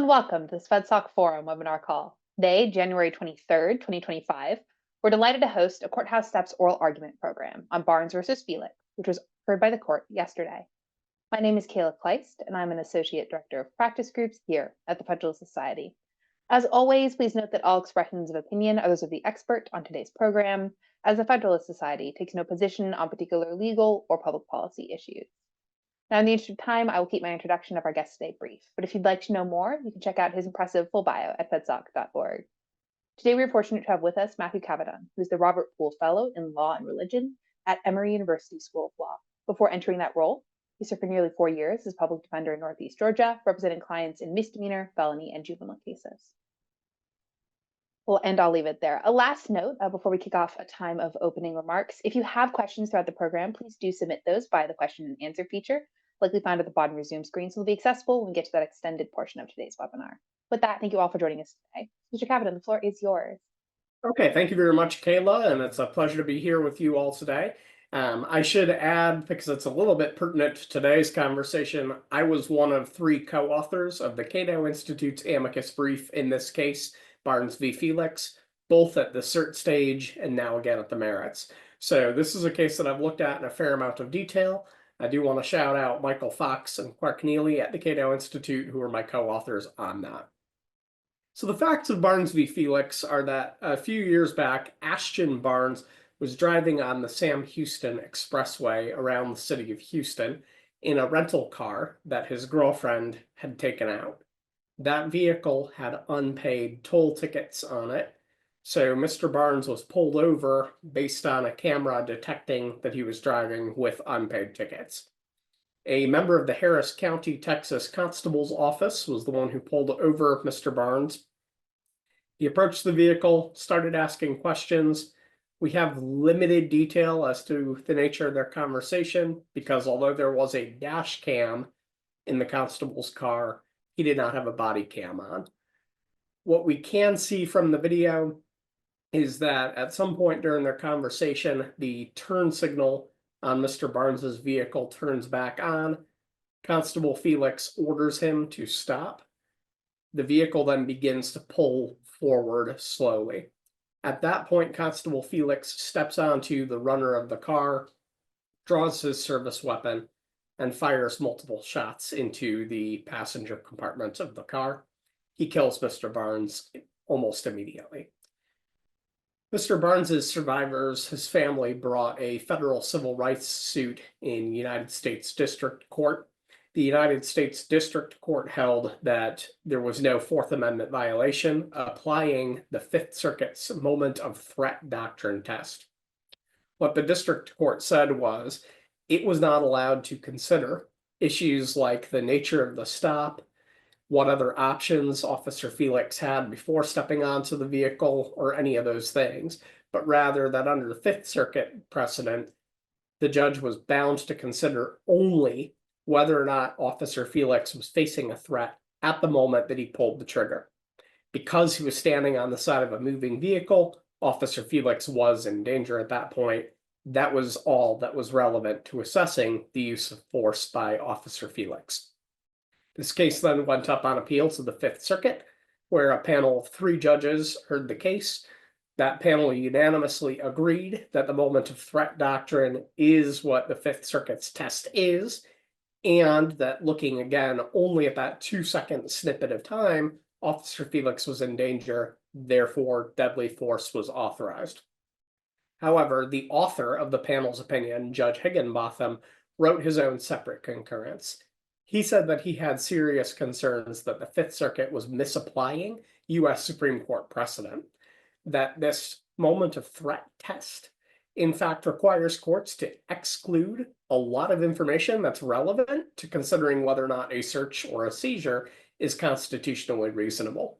and welcome to this FedSoc Forum webinar call. Today, January 23rd, 2025, we're delighted to host a Courthouse Steps oral argument program on Barnes versus Felix, which was heard by the court yesterday. My name is Kayla Kleist, and I'm an Associate Director of Practice Groups here at the Federalist Society. As always, please note that all expressions of opinion are those of the expert on today's program, as the Federalist Society takes no position on particular legal or public policy issues. Now, in the interest of time, I will keep my introduction of our guest today brief, but if you'd like to know more, you can check out his impressive full bio at fedsoc.org. Today, we are fortunate to have with us Matthew Cavadon, who is the Robert Poole Fellow in Law and Religion at Emory University School of Law. Before entering that role, he served for nearly 4 years as public defender in Northeast Georgia, representing clients in misdemeanor, felony, and juvenile cases. Well, and I'll leave it there. A last note before we kick off a time of opening remarks. If you have questions throughout the program, please do submit those via the question and answer feature, likely found at the bottom of your Zoom screen, so they'll be accessible when we get to that extended portion of today's webinar. With that, thank you all for joining us today. Mr. Cavadon, the floor is yours. Okay, thank you very much, Kayla, and it's a pleasure to be here with you all today. I should add, because it's a little bit pertinent to today's conversation, I was one of 3 co-authors of the Cato Institute's amicus brief in this case, Barnes v. Felix, both at the cert stage and now again at the merits. So this is a case that I've looked at in a fair amount of detail. I do want to shout out Michael Fox and Clark Neely at the Cato Institute, who are my co-authors on that. So the facts of Barnes v. Felix are that a few years back, Ashton Barnes was driving on the Sam Houston Expressway around the city of Houston in a rental car that his girlfriend had taken out. That vehicle had unpaid toll tickets on it, so Mr. Barnes was pulled over based on a camera detecting that he was driving with unpaid tickets. A member of the Harris County, Texas Constable's Office was the one who pulled over Mr. Barnes. He approached the vehicle, started asking questions. We have limited detail as to the nature of their conversation because although there was a dash cam in the constable's car, he did not have a body cam on. What we can see from the video is that at some point during their conversation, the turn signal on Mr. Barnes's vehicle turns back on. Constable Felix orders him to stop. The vehicle then begins to pull forward slowly. At that point, Constable Felix steps onto the runner of the car, draws his service weapon, and fires multiple shots into the passenger compartment of the car. He kills Mr. Barnes almost immediately. Mr. Barnes's survivors, his family, brought a federal civil rights suit in United States District Court. The United States District Court held that there was no Fourth Amendment violation, applying the Fifth Circuit's moment of threat doctrine test. What the District Court said was it was not allowed to consider issues like the nature of the stop, what other options Officer Felix had before stepping onto the vehicle, or any of those things, but rather that under the Fifth Circuit precedent, the judge was bound to consider only whether or not Officer Felix was facing a threat at the moment that he pulled the trigger. Because he was standing on the side of a moving vehicle, Officer Felix was in danger at that point. That was all that was relevant to assessing the use of force by Officer Felix. This case then went up on appeal to the Fifth Circuit, where a panel of 3 judges heard the case. That panel unanimously agreed that the moment of threat doctrine is what the Fifth Circuit's test is, and that looking again only at that 2-second snippet of time, Officer Felix was in danger, therefore deadly force was authorized. However, the author of the panel's opinion, Judge Higginbotham, wrote his own separate concurrence. He said that he had serious concerns that the Fifth Circuit was misapplying U.S. Supreme Court precedent, that this moment of threat test, in fact, requires courts to exclude a lot of information that's relevant to considering whether or not a search or a seizure is constitutionally reasonable.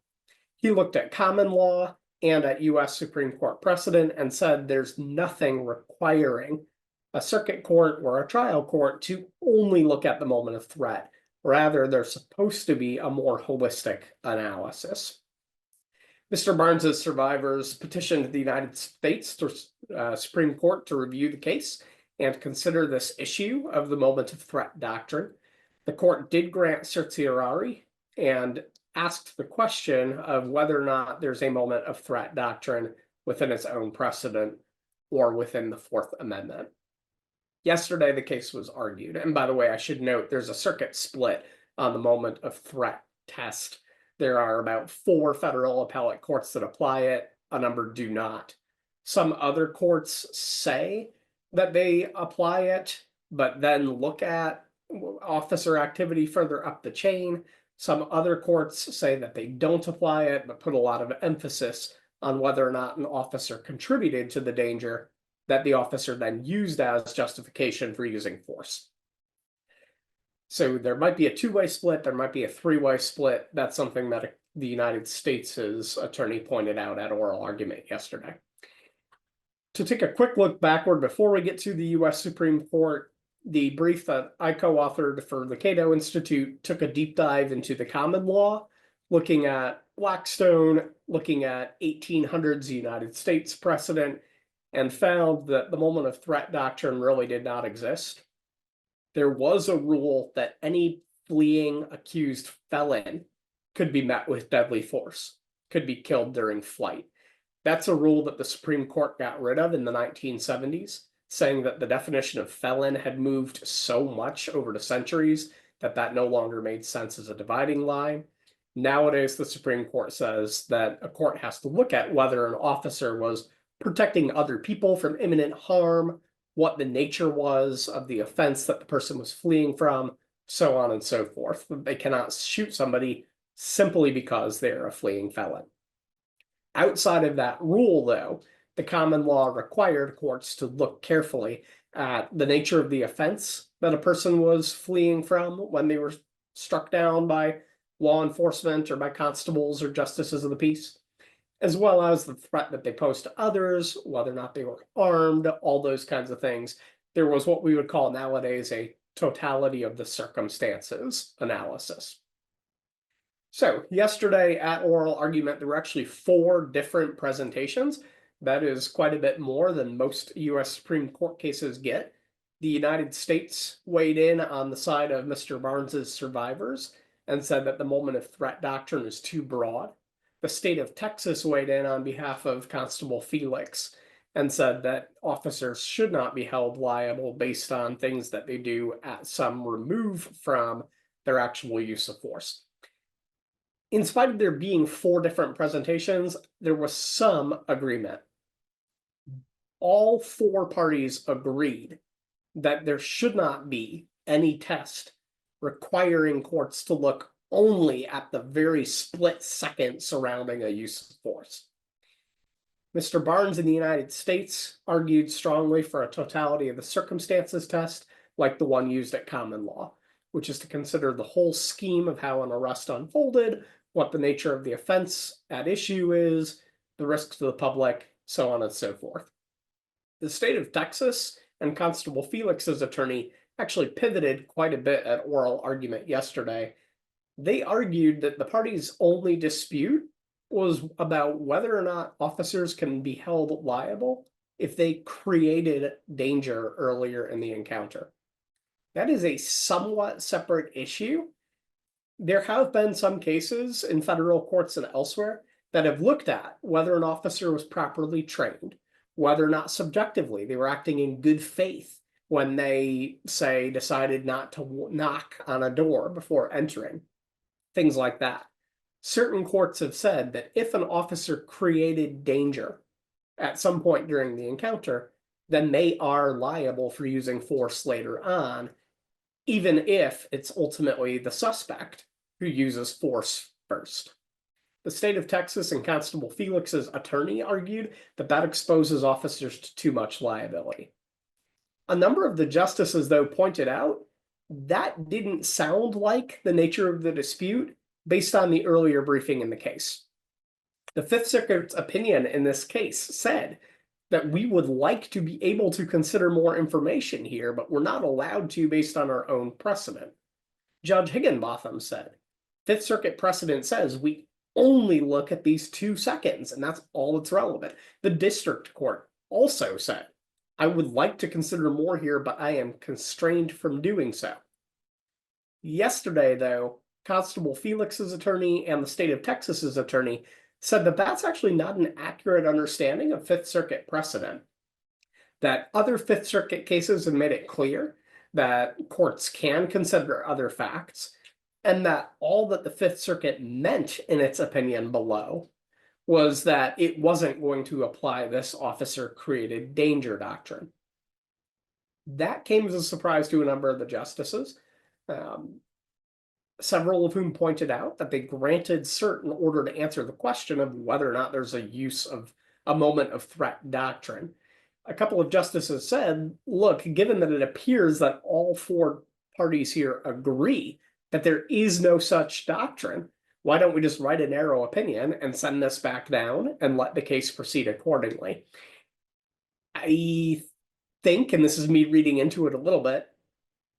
He looked at common law and at U.S. Supreme Court precedent and said there's nothing requiring a circuit court or a trial court to only look at the moment of threat. Rather, there's supposed to be a more holistic analysis. Mr. Barnes's survivors petitioned the United States Supreme Court to review the case and consider this issue of the moment of threat doctrine. The court did grant certiorari, and asked the question of whether or not there's a moment of threat doctrine within its own precedent or within the Fourth Amendment. Yesterday, the case was argued. And by the way, I should note there's a circuit split on the moment of threat test. There are about 4 federal appellate courts that apply it, a number do not. Some other courts say that they apply it, but then look at officer activity further up the chain. Some other courts say that they don't apply it, but put a lot of emphasis on whether or not an officer contributed to the danger that the officer then used as justification for using force. So there might be a 2-way split, there might be a 3-way split. That's something that the United States' attorney pointed out at oral argument yesterday. To take a quick look backward before we get to the US Supreme Court, the brief that I co-authored for the Cato Institute took a deep dive into the common law, looking at Blackstone, looking at 1800s United States precedent, and found that the moment of threat doctrine really did not exist. There was a rule that any fleeing accused felon could be met with deadly force, could be killed during flight. That's a rule that the Supreme Court got rid of in the 1970s, saying that the definition of felon had moved so much over the centuries that that no longer made sense as a dividing line. Nowadays, the Supreme Court says that a court has to look at whether an officer was protecting other people from imminent harm, what the nature was of the offense that the person was fleeing from, so on and so forth. They cannot shoot somebody simply because they're a fleeing felon. Outside of that rule, though, the common law required courts to look carefully at the nature of the offense that a person was fleeing from when they were struck down by law enforcement or by constables or justices of the peace, as well as the threat that they posed to others, whether or not they were armed, all those kinds of things. There was what we would call nowadays a totality of the circumstances analysis. So yesterday at oral argument, there were actually 4 different presentations. That is quite a bit more than most US Supreme Court cases get. The United States weighed in on the side of Mr. Barnes's survivors and said that the moment of threat doctrine is too broad. The state of Texas weighed in on behalf of Constable Felix and said that officers should not be held liable based on things that they do at some remove from their actual use of force. In spite of there being 4 different presentations, there was some agreement. All 4 parties agreed that there should not be any test requiring courts to look only at the very split second surrounding a use of force. Mr. Barnes in the United States argued strongly for a totality of the circumstances test, like the one used at common law, which is to consider the whole scheme of how an arrest unfolded, what the nature of the offense at issue is, the risks to the public, so on and so forth. The state of Texas and Constable Felix's attorney actually pivoted quite a bit at oral argument yesterday. They argued that the parties' only dispute was about whether or not officers can be held liable if they created danger earlier in the encounter. That is a somewhat separate issue. There have been some cases in federal courts and elsewhere that have looked at whether an officer was properly trained, whether or not subjectively they were acting in good faith when they, say, decided not to knock on a door before entering, things like that. Certain courts have said that if an officer created danger at some point during the encounter, then they are liable for using force later on, even if it's ultimately the suspect who uses force first. The state of Texas and Constable Felix's attorney argued that that exposes officers to too much liability. A number of the justices, though, pointed out that didn't sound like the nature of the dispute based on the earlier briefing in the case. The Fifth Circuit's opinion in this case said that we would like to be able to consider more information here, but we're not allowed to based on our own precedent. Judge Higginbotham said, Fifth Circuit precedent says we only look at these 2 seconds, and that's all that's relevant. The district court also said, I would like to consider more here, but I am constrained from doing so. Yesterday, though, Constable Felix's attorney and the state of Texas's attorney said that that's actually not an accurate understanding of Fifth Circuit precedent. That other Fifth Circuit cases have made it clear that courts can consider other facts, and that all that the Fifth Circuit meant in its opinion below was that it wasn't going to apply this officer created danger doctrine. That came as a surprise to a number of the justices, several of whom pointed out that they granted cert in order to answer the question of whether or not there's a use of a moment of threat doctrine. A couple of justices said, look, given that it appears that all four parties here agree that there is no such doctrine, why don't we just write a narrow opinion and send this back down and let the case proceed accordingly? I think, and this is me reading into it a little bit,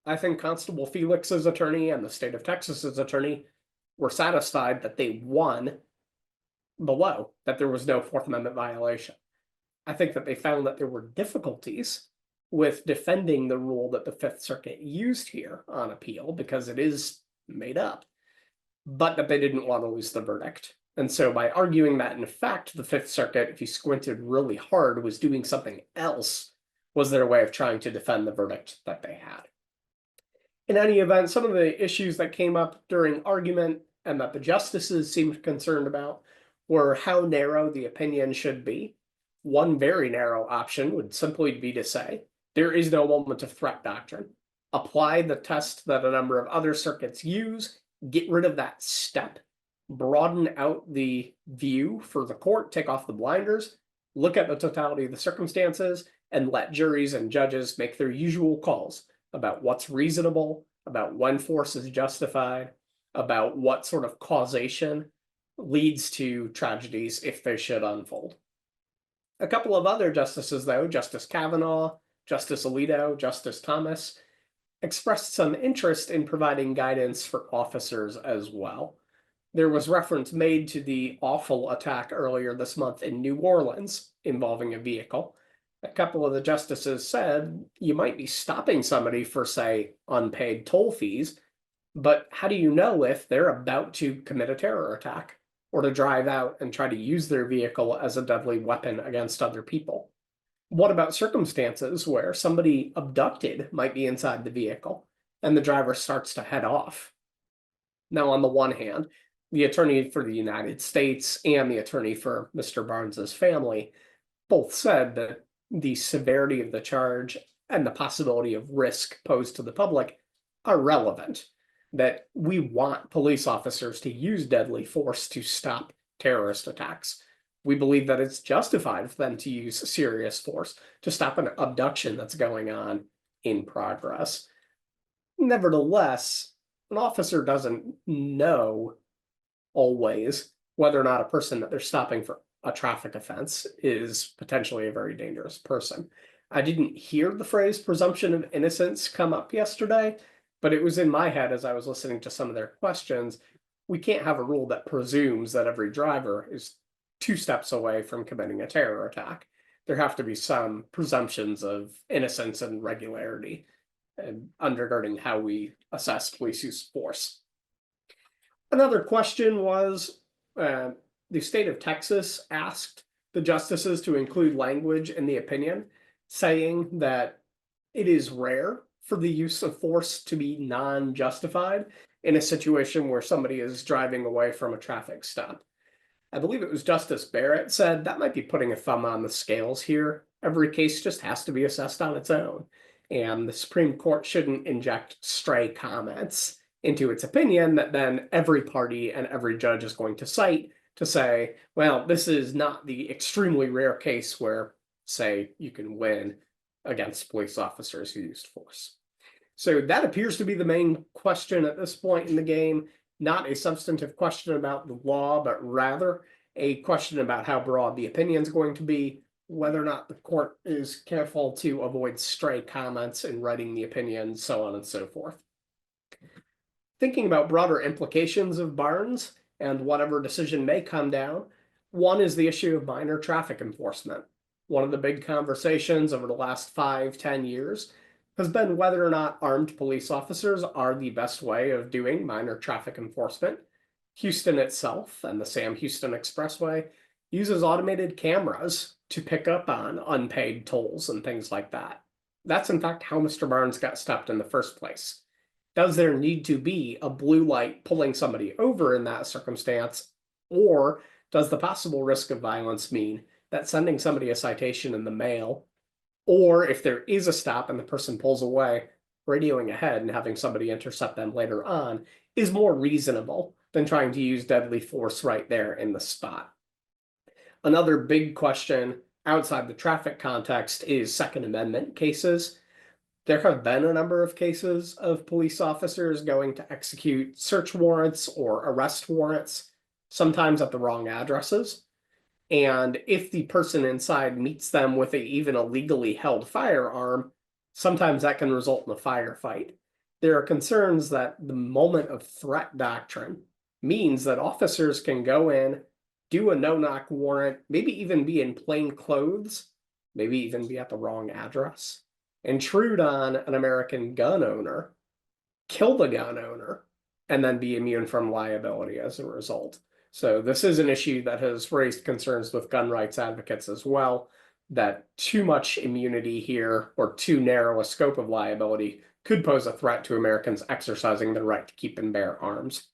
I think Constable Felix's attorney and the state of Texas's attorney were satisfied that they won below, that there was no Fourth Amendment violation. I think that they found that there were difficulties with defending the rule that the Fifth Circuit used here on appeal because it is made up, but that they didn't want to lose the verdict. And so by arguing that, in fact, the Fifth Circuit, if you squinted really hard, was doing something else, was their way of trying to defend the verdict that they had. In any event, some of the issues that came up during argument and that the justices seemed concerned about were how narrow the opinion should be. One very narrow option would simply be to say, there is no moment of threat doctrine. Apply the test that a number of other circuits use, get rid of that step, broaden out the view for the court, take off the blinders, look at the totality of the circumstances, and let juries and judges make their usual calls about what's reasonable, about when force is justified, about what sort of causation leads to tragedies if they should unfold. A couple of other justices, though, Justice Kavanaugh, Justice Alito, Justice Thomas, expressed some interest in providing guidance for officers as well. There was reference made to the awful attack earlier this month in New Orleans involving a vehicle. A couple of the justices said you might be stopping somebody for, say, unpaid toll fees, but how do you know if they're about to commit a terror attack or to drive out and try to use their vehicle as a deadly weapon against other people? What about circumstances where somebody abducted might be inside the vehicle and the driver starts to head off? Now, on the one hand, the attorney for the United States and the attorney for Mr. Barnes's family both said that the severity of the charge and the possibility of risk posed to the public are relevant, that we want police officers to use deadly force to stop terrorist attacks. We believe that it's justified for them to use serious force to stop an abduction that's going on in progress. Nevertheless, an officer doesn't know always whether or not a person that they're stopping for a traffic offense is potentially a very dangerous person. I didn't hear the phrase presumption of innocence come up yesterday, but it was in my head as I was listening to some of their questions. We can't have a rule that presumes that every driver is 2 steps away from committing a terror attack. There have to be some presumptions of innocence and regularity and undergirding how we assess police use of force. Another question was, the state of Texas asked the justices to include language in the opinion saying that it is rare for the use of force to be non-justified in a situation where somebody is driving away from a traffic stop. I believe it was Justice Barrett said that might be putting a thumb on the scales here. Every case just has to be assessed on its own, and the Supreme Court shouldn't inject stray comments into its opinion that then every party and every judge is going to cite to say, well, this is not the extremely rare case where, say, you can win against police officers who used force. So that appears to be the main question at this point in the game, not a substantive question about the law, but rather a question about how broad the opinion is going to be, whether or not the court is careful to avoid stray comments in writing the opinion, so on and so forth. Thinking about broader implications of Barnes and whatever decision may come down, one is the issue of minor traffic enforcement. One of the big conversations over the last 5-10 years has been whether or not armed police officers are the best way of doing minor traffic enforcement. Houston itself and the Sam Houston Expressway uses automated cameras to pick up on unpaid tolls and things like that. That's in fact how Mr. Barnes got stopped in the first place. Does there need to be a blue light pulling somebody over in that circumstance, or does the possible risk of violence mean that sending somebody a citation in the mail, or if there is a stop and the person pulls away, radioing ahead and having somebody intercept them later on is more reasonable than trying to use deadly force right there in the spot? Another big question outside the traffic context is Second Amendment cases. There have been a number of cases of police officers going to execute search warrants or arrest warrants, sometimes at the wrong addresses. And if the person inside meets them with even a legally held firearm, sometimes that can result in a firefight. There are concerns that the moment of threat doctrine means that officers can go in, do a no-knock warrant, maybe even be in plain clothes, maybe even be at the wrong address, intrude on an American gun owner, kill the gun owner, and then be immune from liability as a result. So this is an issue that has raised concerns with gun rights advocates as well, that too much immunity here or too narrow a scope of liability could pose a threat to Americans exercising their right to keep and bear arms.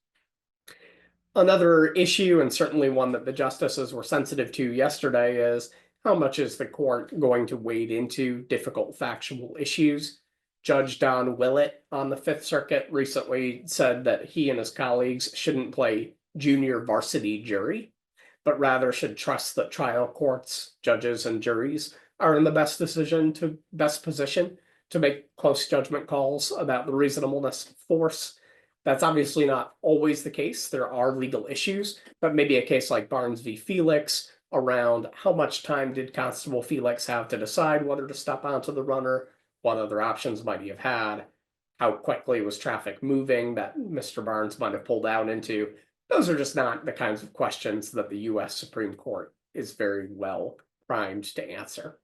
Another issue, and certainly one that the justices were sensitive to yesterday, is how much is the court going to wade into difficult factual issues? Judge Don Willett on the Fifth Circuit recently said that he and his colleagues shouldn't play junior varsity jury, but rather should trust that trial courts, judges, and juries are in the best position to make close judgment calls about the reasonableness of force. That's obviously not always the case. There are legal issues, but maybe a case like Barnes v. Felix around how much time did Constable Felix have to decide whether to step onto the runner, what other options might he have had, how quickly was traffic moving that Mr. Barnes might have pulled out into. Those are just not the kinds of questions that the U.S. Supreme Court is very well primed to answer.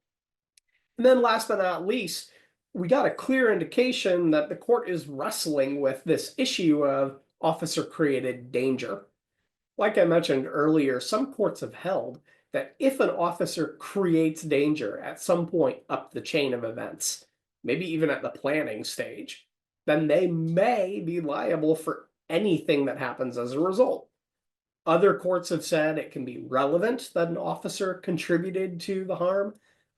And then last but not least, we got a clear indication that the court is wrestling with this issue of officer-created danger. Like I mentioned earlier, some courts have held that if an officer creates danger at some point up the chain of events, maybe even at the planning stage, then they may be liable for anything that happens as a result. Other courts have said it can be relevant that an officer contributed to the harm.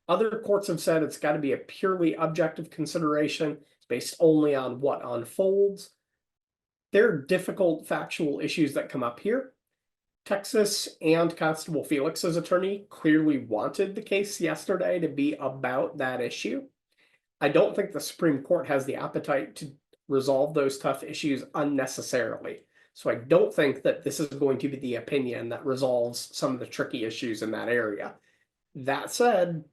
Other courts have said it's got to be a purely objective consideration based only on what unfolds. There are difficult factual issues that come up here. Texas and Constable Felix's attorney clearly wanted the case yesterday to be about that issue. I don't think the Supreme Court has the appetite to resolve those tough issues unnecessarily. So I don't think that this is going to be the opinion that resolves some of the tricky issues in that area. That said,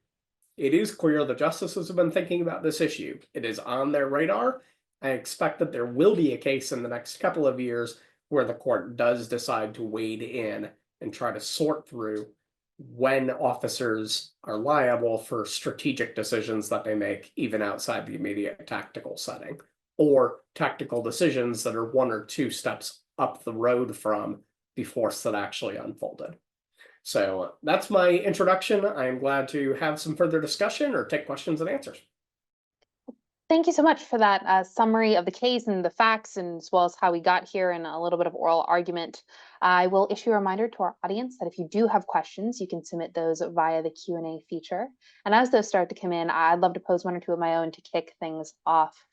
it is clear the justices have been thinking about this issue. It is on their radar. I expect that there will be a case in the next couple of years where the court does decide to wade in and try to sort through when officers are liable for strategic decisions that they make even outside the immediate tactical setting, or tactical decisions that are one or two steps up the road from the force that actually unfolded. So that's my introduction. I'm glad to have some further discussion or take questions and answers. Thank you so much for that summary of the case and the facts, and as well as how we got here and a little bit of oral argument. I will issue a reminder to our audience that if you do have questions, you can submit those via the Q&A feature. And as those start to come in, I'd love to pose one or two of my own to kick things off.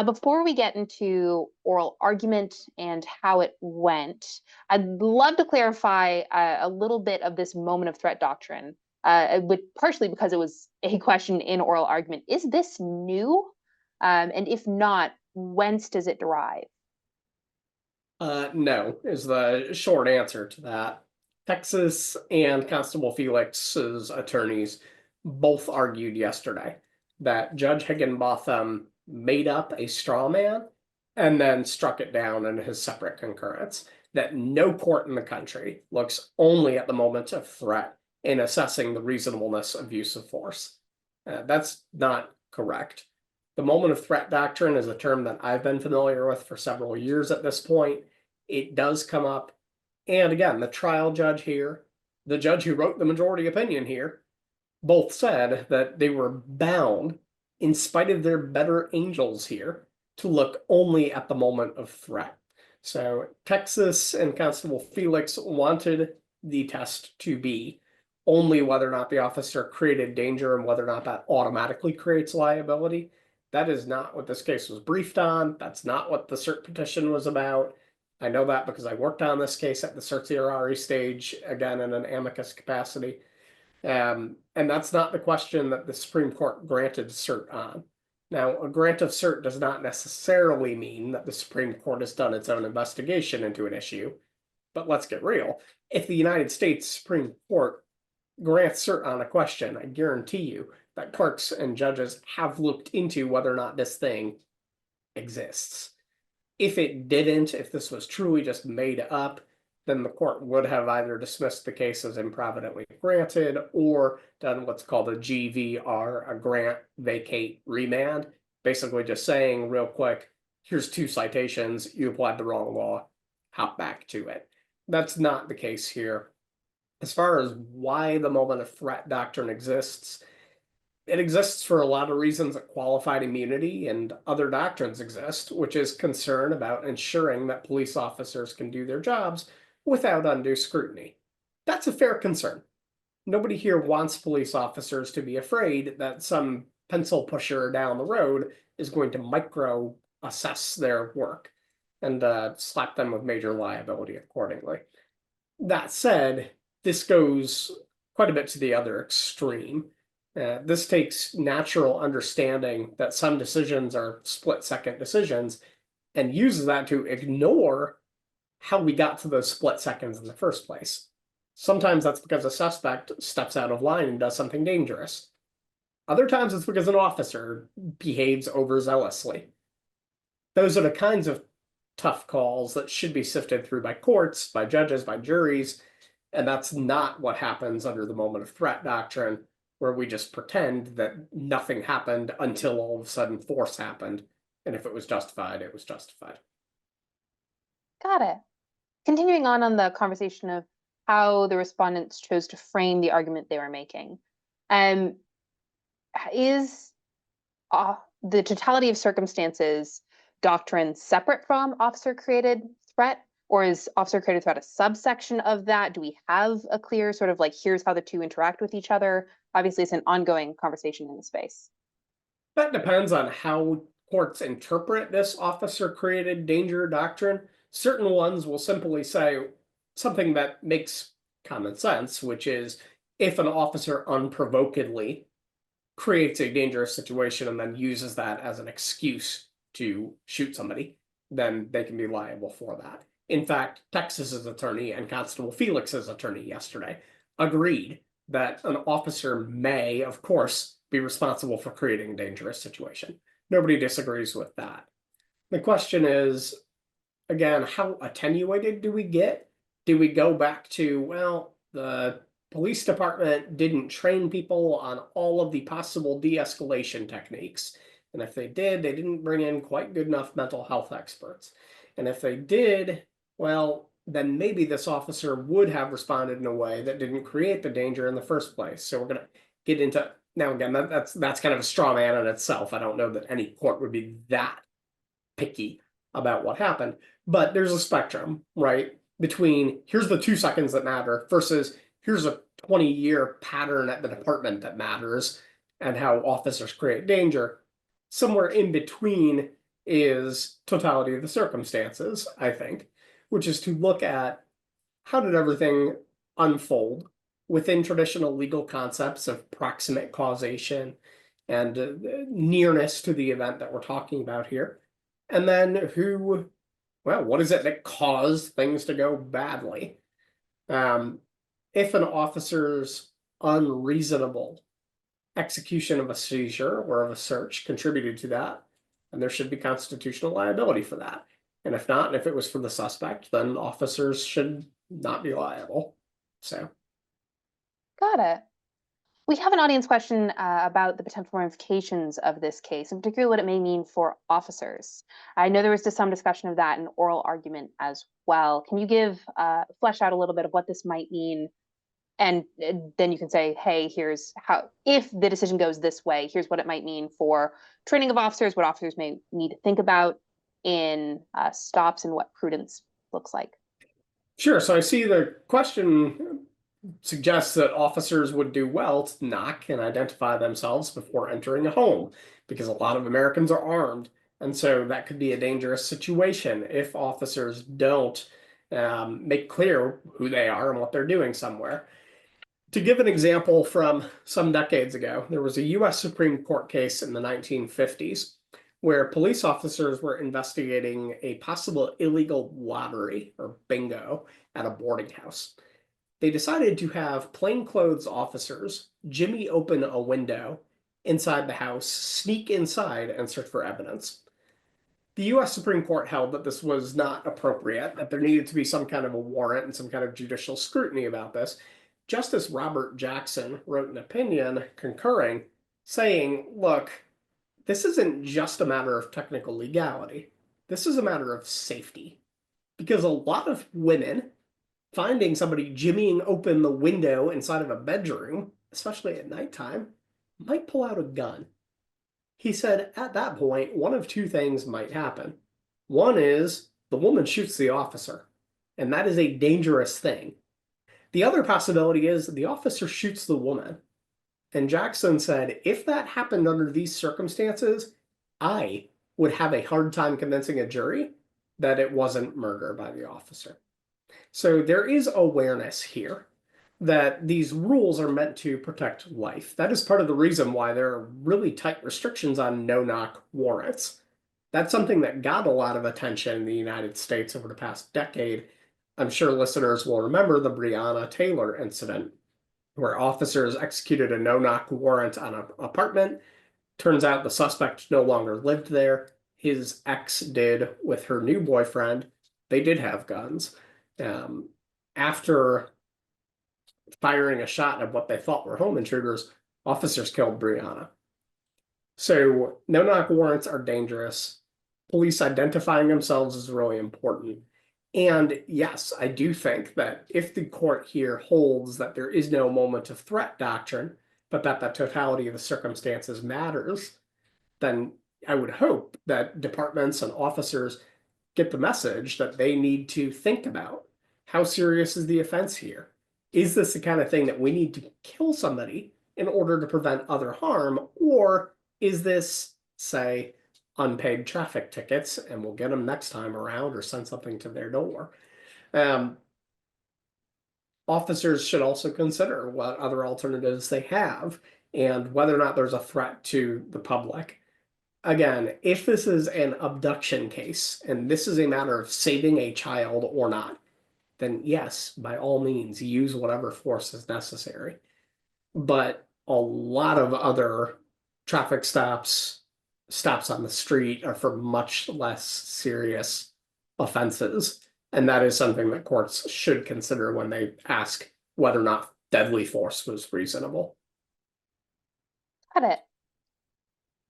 Before we get into oral argument and how it went, I'd love to clarify a little bit of this moment of threat doctrine, partially because it was a question in oral argument. Is this new? And if not, whence does it derive? No, is the short answer to that. Texas and Constable Felix's attorneys both argued yesterday that Judge Higginbotham made up a straw man and then struck it down in his separate concurrence, that no court in the country looks only at the moment of threat in assessing the reasonableness of use of force. That's not correct. The moment of threat doctrine is a term that I've been familiar with for several years at this point. It does come up. And again, the trial judge here, the judge who wrote the majority opinion here, both said that they were bound, in spite of their better angels here, to look only at the moment of threat. So Texas and Constable Felix wanted the test to be only whether or not the officer created danger and whether or not that automatically creates liability. That is not what this case was briefed on. That's not what the cert petition was about. I know that because I worked on this case at the certiorari stage, again in an amicus capacity. And that's not the question that the Supreme Court granted cert on. Now, a grant of cert does not necessarily mean that the Supreme Court has done its own investigation into an issue. But let's get real. If the United States Supreme Court grants cert on a question, I guarantee you that clerks and judges have looked into whether or not this thing exists. If it didn't, if this was truly just made up, then the court would have either dismissed the case as improvidently granted or done what's called a GVR, a grant, vacate, remand, basically just saying real quick, here's 2 citations, you applied the wrong law, hop back to it. That's not the case here. As far as why the moment of threat doctrine exists, it exists for a lot of reasons that qualified immunity and other doctrines exist, which is concern about ensuring that police officers can do their jobs without undue scrutiny. That's a fair concern. Nobody here wants police officers to be afraid that some pencil pusher down the road is going to micro assess their work and slap them with major liability accordingly. That said, this goes quite a bit to the other extreme. This takes natural understanding that some decisions are split-second decisions and uses that to ignore how we got to those split seconds in the first place. Sometimes that's because a suspect steps out of line and does something dangerous. Other times it's because an officer behaves overzealously. Those are the kinds of tough calls that should be sifted through by courts, by judges, by juries, and that's not what happens under the moment of threat doctrine, where we just pretend that nothing happened until all of a sudden force happened, and if it was justified, it was justified. Got it. Continuing on the conversation of how the respondents chose to frame the argument they were making, is the totality of circumstances doctrine separate from officer-created threat, or is officer-created threat a subsection of that? Do we have a clear sort of like, here's how the two interact with each other? Obviously, it's an ongoing conversation in the space. That depends on how courts interpret this officer-created danger doctrine. Certain ones will simply say something that makes common sense, which is if an officer unprovokedly creates a dangerous situation and then uses that as an excuse to shoot somebody, then they can be liable for that. In fact, Texas's attorney and Constable Felix's attorney yesterday agreed that an officer may, of course, be responsible for creating a dangerous situation. Nobody disagrees with that. The question is, again, how attenuated do we get? Do we go back to, well, the police department didn't train people on all of the possible de-escalation techniques. And if they did, they didn't bring in quite good enough mental health experts. And if they did, well, then maybe this officer would have responded in a way that didn't create the danger in the first place. So we're going to get into, now again, that's kind of a straw man in itself. I don't know that any court would be that picky about what happened, but there's a spectrum, right? Between here's the 2 seconds that matter versus here's a 20-year pattern at the department that matters and how officers create danger. Somewhere in between is totality of the circumstances, I think, which is to look at how did everything unfold within traditional legal concepts of proximate causation and nearness to the event that we're talking about here. And then what is it that caused things to go badly? If an officer's unreasonable execution of a seizure or of a search contributed to that, and there should be constitutional liability for that. And if not, and if it was for the suspect, then officers should not be liable. So. Got it. We have an audience question about the potential ramifications of this case, in particular what it may mean for officers. I know there was some discussion of that in oral argument as well. Can you give flesh out a little bit of what this might mean? And then you can say, hey, here's how, if the decision goes this way, here's what it might mean for training of officers, what officers may need to think about in stops, and what prudence looks like. Sure. So I see the question suggests that officers would do well to knock and identify themselves before entering a home, because a lot of Americans are armed. And so that could be a dangerous situation if officers don't make clear who they are and what they're doing somewhere. To give an example from some decades ago, there was a US Supreme Court case in the 1950s where police officers were investigating a possible illegal lottery or bingo at a boarding house. They decided to have plainclothes officers jimmy open a window inside the house, sneak inside, and search for evidence. The US Supreme Court held that this was not appropriate, that there needed to be some kind of a warrant and some kind of judicial scrutiny about this. Justice Robert Jackson wrote an opinion concurring, saying, look, this isn't just a matter of technical legality. This is a matter of safety. Because a lot of women finding somebody jimmying open the window inside of a bedroom, especially at nighttime, might pull out a gun. He said at that point, one of two things might happen. One is the woman shoots the officer, and that is a dangerous thing. The other possibility is the officer shoots the woman. And Jackson said, if that happened under these circumstances, I would have a hard time convincing a jury that it wasn't murder by the officer. So there is awareness here that these rules are meant to protect life. That is part of the reason why there are really tight restrictions on no-knock warrants. That's something that got a lot of attention in the United States over the past decade. I'm sure listeners will remember the Breonna Taylor incident, where officers executed a no-knock warrant on an apartment. Turns out the suspect no longer lived there. His ex did with her new boyfriend. They did have guns. After firing a shot at what they thought were home intruders, officers killed Breonna. So no-knock warrants are dangerous. Police identifying themselves is really important. And yes, I do think that if the court here holds that there is no moment of threat doctrine, but that the totality of the circumstances matters, then I would hope that departments and officers get the message that they need to think about how serious is the offense here. Is this the kind of thing that we need to kill somebody in order to prevent other harm? Or is this, say, unpaid traffic tickets and we'll get them next time around or send something to their door? Officers should also consider what other alternatives they have and whether or not there's a threat to the public. Again, if this is an abduction case and this is a matter of saving a child or not, then yes, by all means, use whatever force is necessary. But a lot of other traffic stops on the street are for much less serious offenses. And that is something that courts should consider when they ask whether or not deadly force was reasonable. Got it.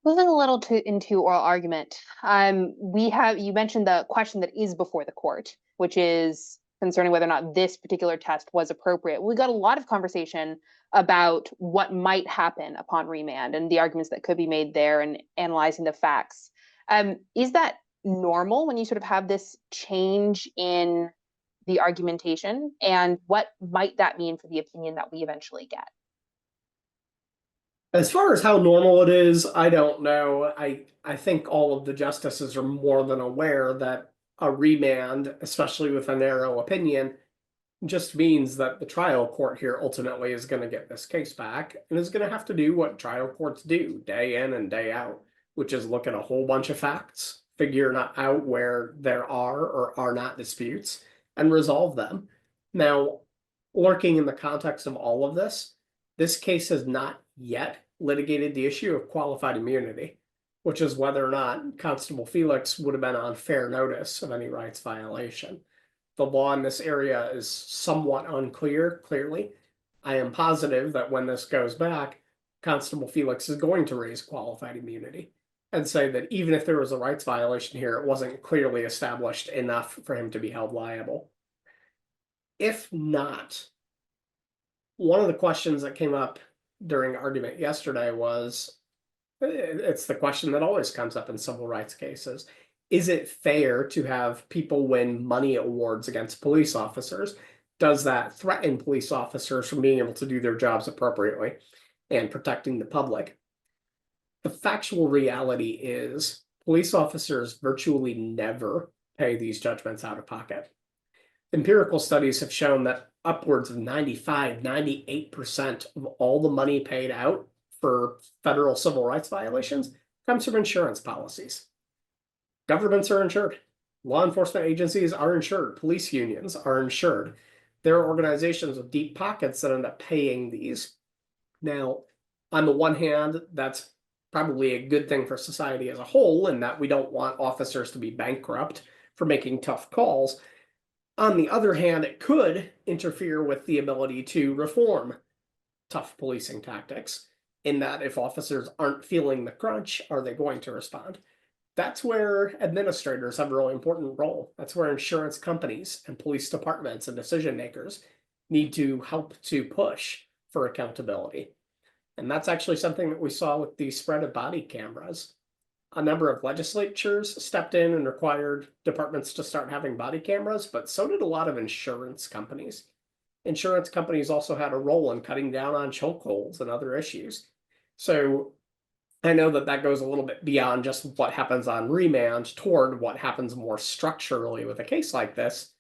Moving a little into oral argument, you mentioned the question that is before the court, which is concerning whether or not this particular test was appropriate. We got a lot of conversation about what might happen upon remand and the arguments that could be made there and analyzing the facts. Is that normal when you sort of have this change in the argumentation? And what might that mean for the opinion that we eventually get? As far as how normal it is, I don't know. I think all of the justices are more than aware that a remand, especially with a narrow opinion, just means that the trial court here ultimately is going to get this case back and is going to have to do what trial courts do day in and day out, which is look at a whole bunch of facts, figure out where there are or are not disputes, and resolve them. Now, lurking in the context of all of this, this case has not yet litigated the issue of qualified immunity, which is whether or not Constable Felix would have been on fair notice of any rights violation. The law in this area is somewhat unclear, clearly. I am positive that when this goes back, Constable Felix is going to raise qualified immunity and say that even if there was a rights violation here, it wasn't clearly established enough for him to be held liable. If not, one of the questions that came up during argument yesterday was, it's the question that always comes up in civil rights cases. Is it fair to have people win money awards against police officers? Does that threaten police officers from being able to do their jobs appropriately and protecting the public? The factual reality is police officers virtually never pay these judgments out of pocket. Empirical studies have shown that upwards of 95, 98% of all the money paid out for federal civil rights violations comes from insurance policies. Governments are insured. Law enforcement agencies are insured. Police unions are insured. There are organizations with deep pockets that end up paying these. Now, on the one hand, that's probably a good thing for society as a whole, in that we don't want officers to be bankrupt for making tough calls. On the other hand, it could interfere with the ability to reform tough policing tactics, in that if officers aren't feeling the crunch, are they going to respond? That's where administrators have a really important role. That's where insurance companies and police departments and decision makers need to help to push for accountability. And that's actually something that we saw with the spread of body cameras. A number of legislatures stepped in and required departments to start having body cameras, but so did a lot of insurance companies. Insurance companies also had a role in cutting down on chokeholds and other issues. So I know that that goes a little bit beyond just what happens on remand toward what happens more structurally with a case like this.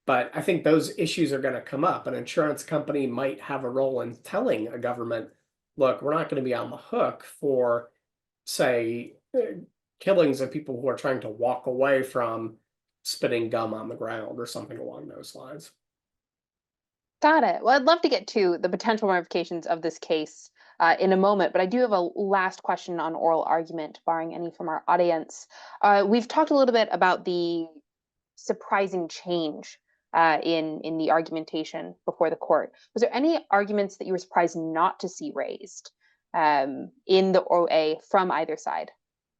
But I think those issues are going to come up. An insurance company might have a role in telling a government, look, we're not going to be on the hook for, say, killings of people who are trying to walk away from spitting gum on the ground or something along those lines. Got it. Well, I'd love to get to the potential ramifications of this case in a moment, but I do have a last question on oral argument, barring any from our audience. We've talked a little bit about the surprising change in the argumentation before the court. Was there any arguments that you were surprised not to see raised in the OA from either side,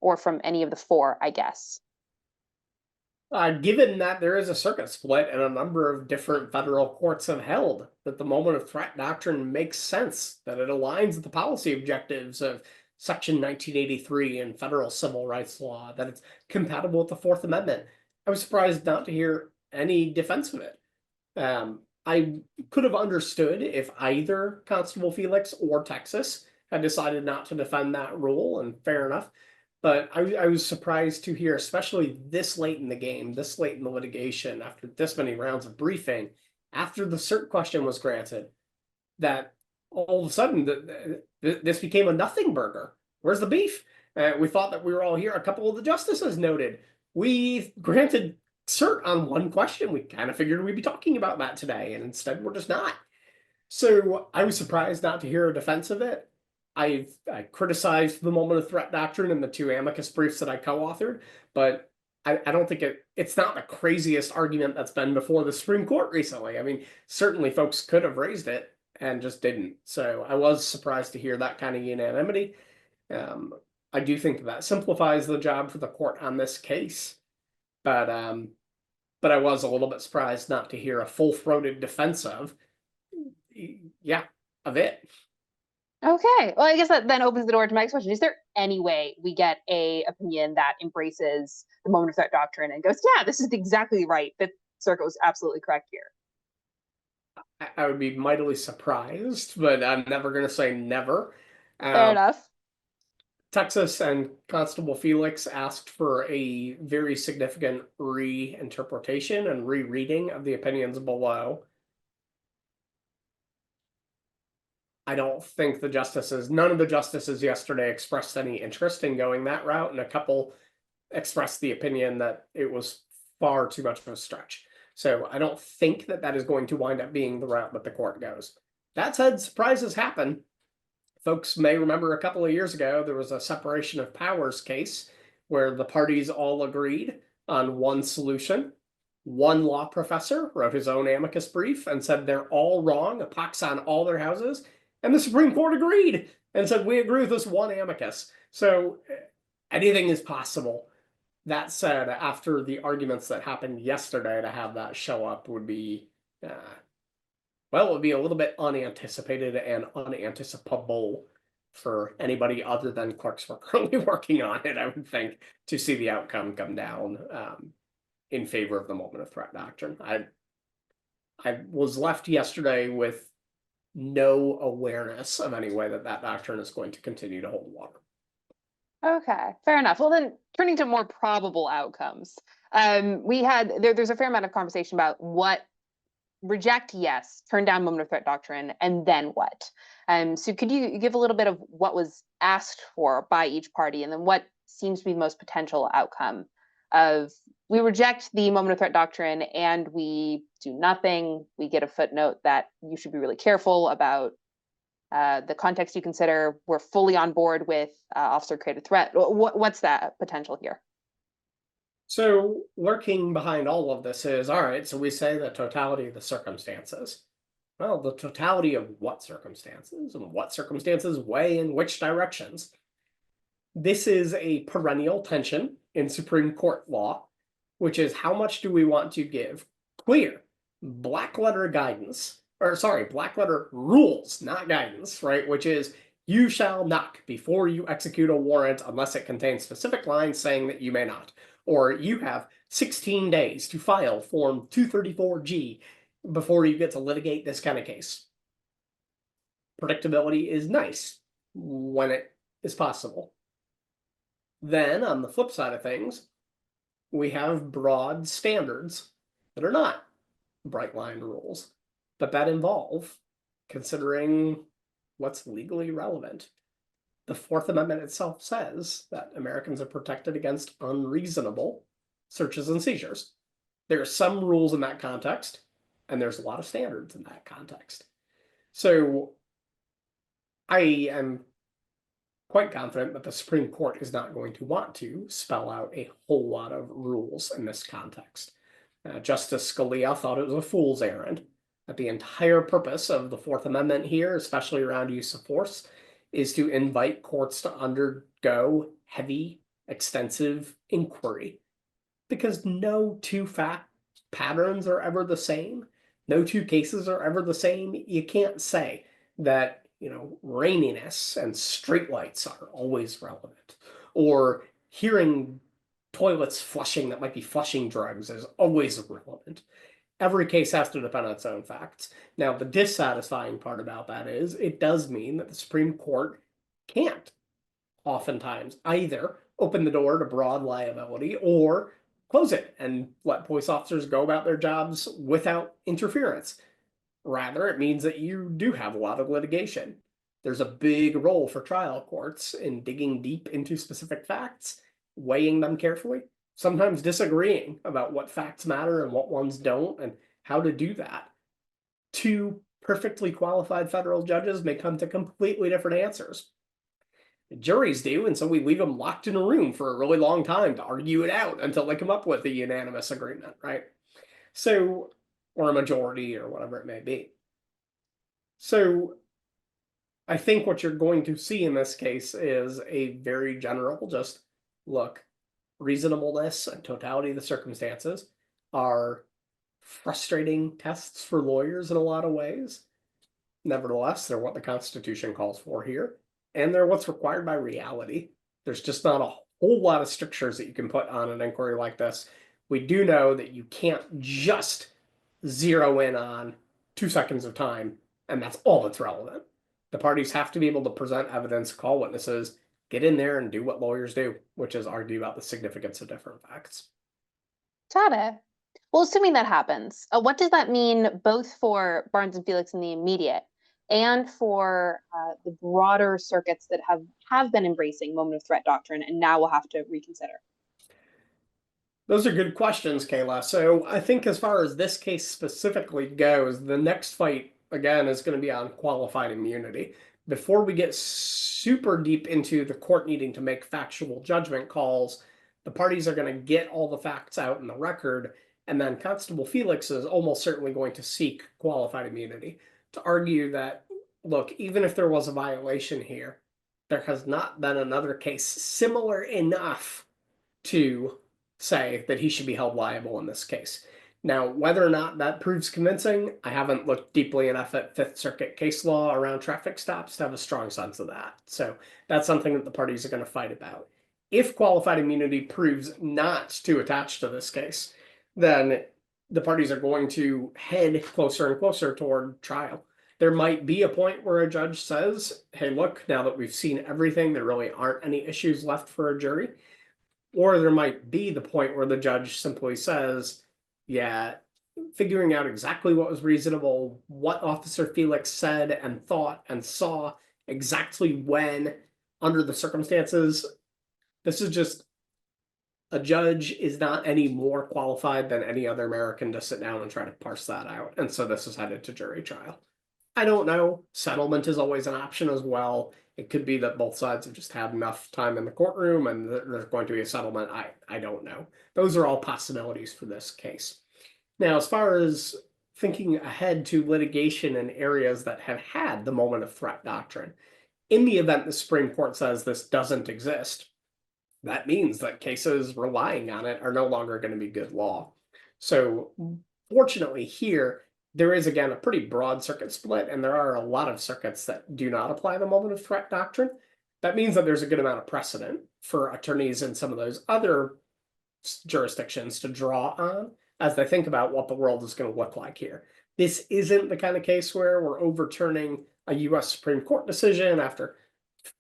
or from any of the four, I guess? Given that there is a circuit split and a number of different federal courts have held that the moment of threat doctrine makes sense, that it aligns with the policy objectives of Section 1983 in federal civil rights law, that it's compatible with the Fourth Amendment, I was surprised not to hear any defense of it. I could have understood if either Constable Felix or Texas had decided not to defend that rule, and fair enough. But I was surprised to hear, especially this late in the game, this late in the litigation, after this many rounds of briefing, after the cert question was granted, that all of a sudden this became a nothing burger. Where's the beef? We thought that we were all here. A couple of the justices noted we granted cert on one question. We kind of figured we'd be talking about that today, and instead we're just not. So I was surprised not to hear a defense of it. I criticized the moment of threat doctrine in the two amicus briefs that I co-authored, but I don't think it's not the craziest argument that's been before the Supreme Court recently. I mean, certainly folks could have raised it and just didn't. So I was surprised to hear that kind of unanimity. I do think that simplifies the job for the court on this case, but I was a little bit surprised not to hear a full-throated defense of it. Okay. Well, I guess that then opens the door to my next question. Is there any way we get a opinion that embraces the moment of threat doctrine and goes, yeah, this is exactly right. Fifth Circuit was absolutely correct here? I would be mightily surprised, but I'm never going to say never. Fair enough. Texas and Constable Felix asked for a very significant reinterpretation and rereading of the opinions below. I don't think none of the justices yesterday expressed any interest in going that route, and a couple expressed the opinion that it was far too much of a stretch. So I don't think that is going to wind up being the route that the court goes. That said, surprises happen. Folks may remember a couple of years ago, there was a separation of powers case where the parties all agreed on one solution. One law professor wrote his own amicus brief and said they're all wrong, a pox on all their houses. And the Supreme Court agreed and said, we agree with this one amicus. So anything is possible. That said, after the arguments that happened yesterday, to have that show up would be, well, it would be a little bit unanticipated and unanticipable for anybody other than clerks who are currently working on it, I would think, to see the outcome come down in favor of the moment of threat doctrine. I was left yesterday with no awareness of any way that that doctrine is going to continue to hold water. Okay, fair enough. Well, then turning to more probable outcomes, there's a fair amount of conversation about what reject, yes, turn down moment of threat doctrine, and then what? So could you give a little bit of what was asked for by each party, and then what seems to be the most potential outcome of we reject the moment of threat doctrine and we do nothing, we get a footnote that you should be really careful about the context you consider, we're fully on board with officer created threat. What's that potential here? So lurking behind all of this is, all right, so we say the totality of the circumstances. Well, the totality of what circumstances, and what circumstances weigh in which directions? This is a perennial tension in Supreme Court law, which is how much do we want to give clear, black letter guidance, or sorry, black letter rules, not guidance, right? Which is you shall knock before you execute a warrant unless it contains specific lines saying that you may not. Or you have 16 days to file Form 234G before you get to litigate this kind of case. Predictability is nice when it is possible. Then, on the flip side of things, we have broad standards that are not bright line rules, but that involve considering what's legally relevant. The Fourth Amendment itself says that Americans are protected against unreasonable searches and seizures. There are some rules in that context, and there's a lot of standards in that context. So I am quite confident that the Supreme Court is not going to want to spell out a whole lot of rules in this context. Justice Scalia thought it was a fool's errand, that the entire purpose of the Fourth Amendment here, especially around use of force, is to invite courts to undergo heavy, extensive inquiry. Because no two fact patterns are ever the same. No two cases are ever the same. You can't say that, raininess and streetlights are always relevant. Or hearing toilets flushing that might be flushing drugs is always relevant. Every case has to depend on its own facts. Now, the dissatisfying part about that is it does mean that the Supreme Court can't oftentimes either open the door to broad liability or close it and let police officers go about their jobs without interference. Rather, it means that you do have a lot of litigation. There's a big role for trial courts in digging deep into specific facts, weighing them carefully, sometimes disagreeing about what facts matter and what ones don't, and how to do that. Two perfectly qualified federal judges may come to completely different answers. The juries do, and so we leave them locked in a room for a really long time to argue it out until they come up with a unanimous agreement, right? So, or a majority, or whatever it may be. So, I think what you're going to see in this case is a very general, just look, reasonableness and totality of the circumstances are frustrating tests for lawyers in a lot of ways. Nevertheless, they're what the Constitution calls for here, and they're what's required by reality. There's just not a whole lot of strictures that you can put on an inquiry like this. We do know that you can't just zero in on 2 seconds of time, and that's all that's relevant. The parties have to be able to present evidence, call witnesses, get in there and do what lawyers do, which is argue about the significance of different facts. Got it. Well, assuming that happens, what does that mean both for Barnes and Felix in the immediate and for the broader circuits that have been embracing moment of threat doctrine and now will have to reconsider? Those are good questions, Kayla. So I think as far as this case specifically goes, the next fight, again, is going to be on qualified immunity. Before we get super deep into the court needing to make factual judgment calls, the parties are going to get all the facts out in the record, And then Constable Felix is almost certainly going to seek qualified immunity to argue that, look, even if there was a violation here, there has not been another case similar enough to say that he should be held liable in this case. Now, whether or not that proves convincing, I haven't looked deeply enough at Fifth Circuit case law around traffic stops to have a strong sense of that. So that's something that the parties are going to fight about. If qualified immunity proves not to attach to this case, then the parties are going to head closer and closer toward trial. There might be a point where a judge says, hey, look, now that we've seen everything, there really aren't any issues left for a jury. Or there might be the point where the judge simply says, yeah, figuring out exactly what was reasonable, what Officer Felix said and thought and saw exactly when, under the circumstances, this is just, a judge is not any more qualified than any other American to sit down and try to parse that out. And so this is headed to jury trial. I don't know. Settlement is always an option as well. It could be that both sides have just had enough time in the courtroom and there's going to be a settlement. I don't know. Those are all possibilities for this case. Now, as far as thinking ahead to litigation in areas that have had the moment of threat doctrine, in the event the Supreme Court says this doesn't exist, that means that cases relying on it are no longer going to be good law. So fortunately here, there is, again, a pretty broad circuit split, and there are a lot of circuits that do not apply the moment of threat doctrine. That means that there's a good amount of precedent for attorneys in some of those other jurisdictions to draw on as they think about what the world is going to look like here. This isn't the kind of case where we're overturning a US Supreme Court decision after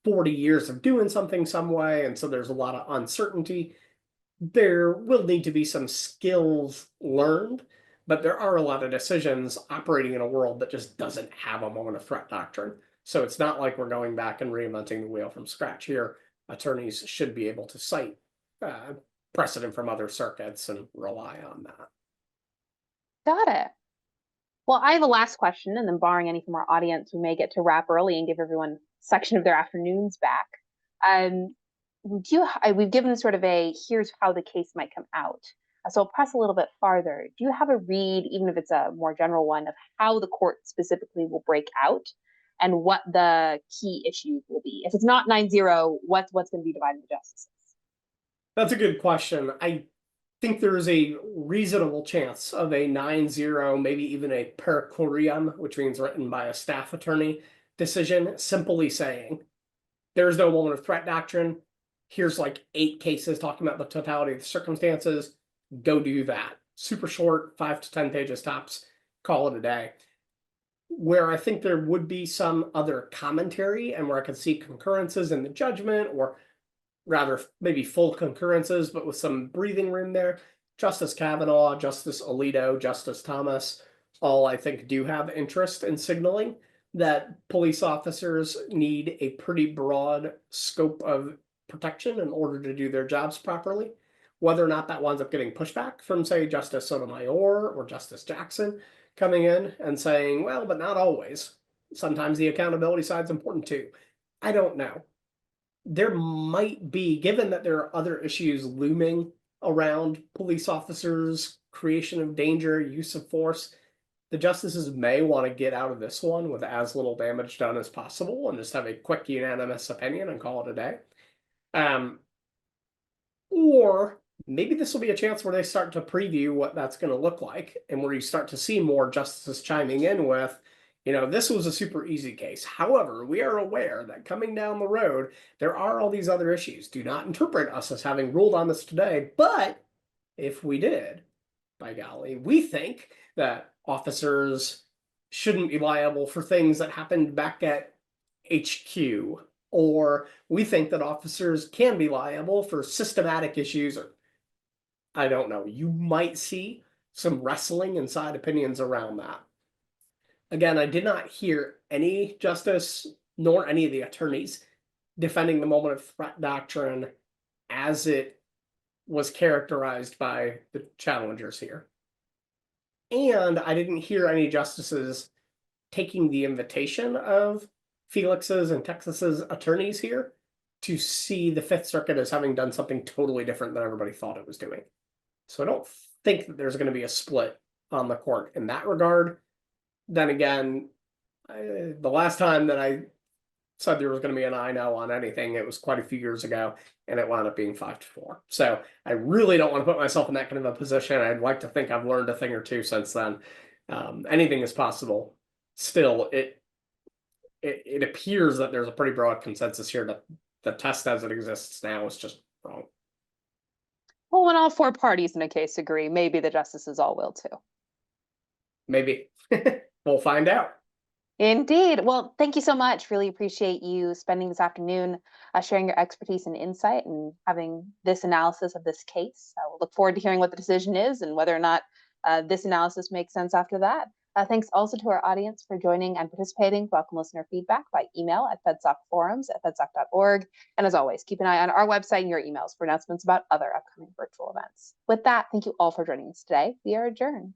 40 years of doing something some way, and so there's a lot of uncertainty. There will need to be some skills learned, but there are a lot of decisions operating in a world that just doesn't have a moment of threat doctrine. So it's not like we're going back and reinventing the wheel from scratch here. Attorneys should be able to cite precedent from other circuits and rely on that. Got it. Well, I have a last question, and then barring any from our audience, we may get to wrap early and give everyone a section of their afternoons back. We've given sort of a, here's how the case might come out. So I'll press a little bit farther. Do you have a read, even if it's a more general one, of how the court specifically will break out and what the key issues will be? If it's not 9-0, what's going to be dividing the justices? That's a good question. I think there is a reasonable chance of a 9-0, maybe even a per curiam, which means written by a staff attorney decision, simply saying, there's no moment of threat doctrine. Here's like 8 cases talking about the totality of the circumstances. Go do that. Super short, 5 to 10 pages tops, call it a day. Where I think there would be some other commentary and where I could see concurrences in the judgment, or rather maybe full concurrences, but with some breathing room there. Justice Kavanaugh, Justice Alito, Justice Thomas, all I think do have interest in signaling that police officers need a pretty broad scope of protection in order to do their jobs properly. Whether or not that winds up getting pushback from, say, Justice Sotomayor or Justice Jackson coming in and saying, well, but not always. Sometimes the accountability side's important too. I don't know. There might be, given that there are other issues looming around police officers, creation of danger, use of force, the justices may want to get out of this one with as little damage done as possible and just have a quick unanimous opinion and call it a day. Or maybe this will be a chance where they start to preview what that's going to look like, and where you start to see more justices chiming in with, this was a super easy case. However, we are aware that coming down the road, there are all these other issues. Do not interpret us as having ruled on this today, but if we did, by golly, we think that officers shouldn't be liable for things that happened back at HQ, or we think that officers can be liable for systematic issues, or I don't know. You might see some wrestling inside opinions around that. Again, I did not hear any justice nor any of the attorneys defending the moment of threat doctrine as it was characterized by the challengers here. And I didn't hear any justices taking the invitation of Felix's and Texas's attorneys here to see the Fifth Circuit as having done something totally different than everybody thought it was doing. So I don't think that there's going to be a split on the court in that regard. Then again, the last time that I said there was going to be an I know on anything, it was quite a few years ago, and it wound up being 5-4. So I really don't want to put myself in that kind of a position. I'd like to think I've learned a thing or two since then. Anything is possible. Still, it appears that there's a pretty broad consensus here that the test as it exists now is just wrong. Well, when all four parties in a case agree, maybe the justices all will too. Maybe. We'll find out. Indeed. Well, thank you so much. Really appreciate you spending this afternoon sharing your expertise and insight and having this analysis of this case. We'll look forward to hearing what the decision is and whether or not this analysis makes sense after that. Thanks also to our audience for joining and participating. Welcome listener feedback by email at fedsocforums@fedsoc.org. And as always, keep an eye on our website and your emails for announcements about other upcoming virtual events. With that, thank you all for joining us today. We are adjourned.